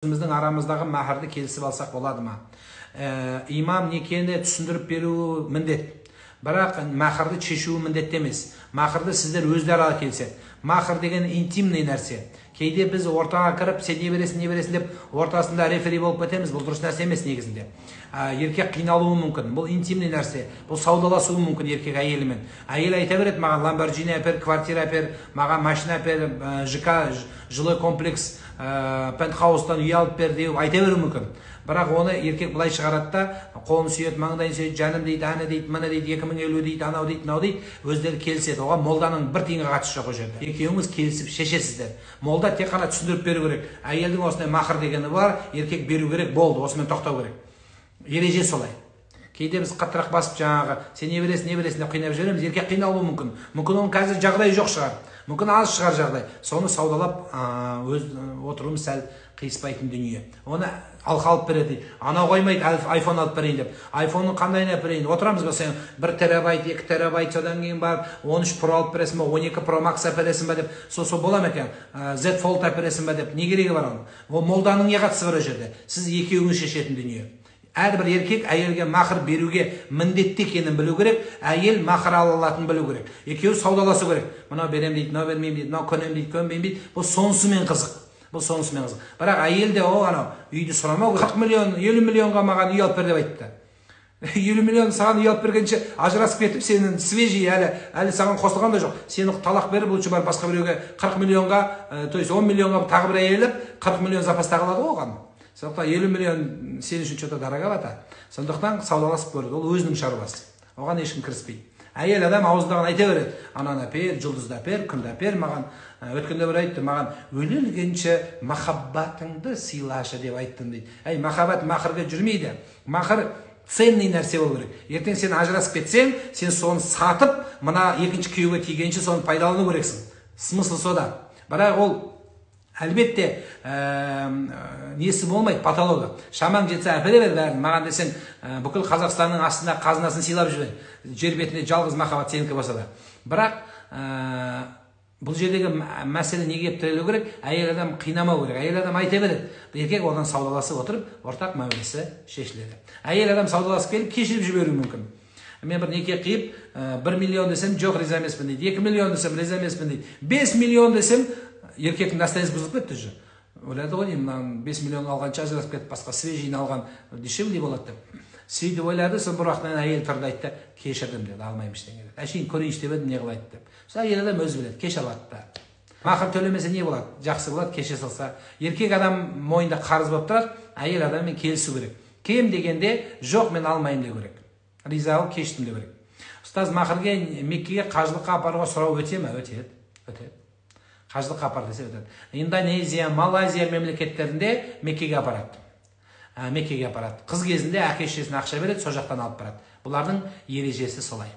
Өзіміздің арамыздағы махарды келісіп алсақ болады ма? Имам некені түсіндіріп беру міндет. Бірақ махарды шешуі міндет емес. Махарды сіздер өздері келсет. Махр деген интимный нәрсе. Кейде біз ортаға кіріп, сен не бересің деп ортасында рефери болып кетеміз. Бұл дұрыс нәрсе емес негізінде. Еркек қиналуы мүмкін. Бұл интимный нәрсе. Бұл саудаласуы мүмкін еркек әйелімен. Әйел айта береді, маған ламборджини әпер, квартира әпер, маған машина әпер, ЖК, жилой комплекс, пентхаустан үй алып бер деп айта беруі мүмкін. Бірақ оны еркек былай шығарады да, қолын сүйеді, маңдайын сүйеді, жаным дейді, аны дейді, мына дейді, 2050 дейді, анау дейді, мынау дейді, өздері келіседі. Оған молданың бір тиынға қатысы жоқ ол жерде. Екеуіңіз келісіп шешесіздер. Молда тек қана түсіндіріп беру керек. Әйелдің осындай махр дегені бар, еркек беру керек, болды, осымен тоқтау керек. Ереже солай. Кейде біз қаттырақ басып жаңағы, сен не бересің деп қинап жібереміз, еркек қиналуы мүмкін. Мүмкін оның қазір жағдайы жоқ шығар. Мүмкін аз шығар жағдай. Соны саудалап отыруымыз сәл қиыспайтын дүние. Оны алқа алып береді. Анау қоймайды, айфон алып берейін деп. Айфонның қандайын алып берейін? Отырамыз ба сен 1 терабайт, 2 терабайт, содан кейін бар 13 Pro алып бересің ба, 12 Pro Max алып бересің ба деп. Со бола ма екен? Z Fold алып бересің ба деп. Не керегі бар оның? Ол молданың не қатысы бар ол жерде? Сіз екеуіңіз шешетін дүние. Әрбір еркек әйелге махр беруге міндетті екенін білу керек, әйел махр ала алатынын білу керек. Екеуі саудаласу керек. Мынау берем дейді, мынау бермеймін дейді, мынау көнем дейді, көнбеймін дейді. Бұл сонысымен қызық. Бірақ әйел де анау үйді сұрамау, 40 миллион, 50 миллионға маған үй алып бер деп айтты. 50 миллион саған үй алып бергенше ажырасып кетіп, сенің свежий әлі саған қосылған да жоқ. Сені талақ беріп, бұл бар басқа біреуге 40 миллионға, то есть 10 миллионға тағы бір әйеліп, 40 миллион запаста қалады оған. Сондықтан 50 миллион сен үшін что-то дорого бата. Сондықтан саудаласып көреді. Ол өзінің шаруасы. Оған ешкім кіріспейді. Әйел адам ауыздаған айта береді. Ананы әпер, жұлдызды әпер, күнді әпер, маған өткенде бір айтты, маған өле-өлгенше махаббатыңды сыйлашы деп айттым дейді. Махаббат махрға жүрмейді. Махр ценный нәрсе болу керек. Ертең сен ажырасып кетсең, сен соны сатып, мына екінші күйеуге тигенше соны пайдалану керексің. Смысл сода. Бірақ ол әлбетте несі болмайды, патология. Шамаң жетсе әпере бер бәрін. Маған десең, бүкіл Қазақстанның астында қазынасын сыйлап жүрген. Жер бетінде жалғыз махаббат сенікі болса да. Бірақ бұл жердегі мәселе неге тірелу керек? Әйел адам қинамау керек. Әйел адам айта береді. Еркек одан саудаласып отырып, ортақ мәмілесі шешіледі. Әйел адам саудаласып келіп, кешіріп жіберуі мүмкін. Мен бір неке қиып, 1 миллион десем, жоқ, риза емеспін дейді. 2 миллион десем, риза емеспін дейді. 5 миллион десем, еркектің настроениясы бұзылып кетті уже. Ойлады ғой, мынаны 5 миллион алғанша ажырасып кетіп, басқа свежийін алған дешевле болады деп. Сөйтіп ойлады, сол бір уақыттан әйел тұрды айтты, кешірдім деді, алмаймын ештеңе деді. Әшейін көрейінші деп едім, не қылайды деп. Сол әйел адам өзі біледі, кеш алады да. Махр төлемесе не болады? Жақсы болады, кеше салса. Еркек адам мойнында қарыз болып тұрады, әйел адаммен келісу керек. Кем дегенде, жоқ, мен алмаймын деу керек. Риза болып кештім деу керек. Ұстаз, махрге Меккеге қажылыққа апаруға сұрау өте ме? Өтеді. Қажылыққа апар десе өтеді. Индонезия, Малайзия мемлекеттерінде Меккеге апарады. Қыз кезінде әке-шешесіне ақша береді, сол жақтан алып барады. Бұлардың ережесі солай.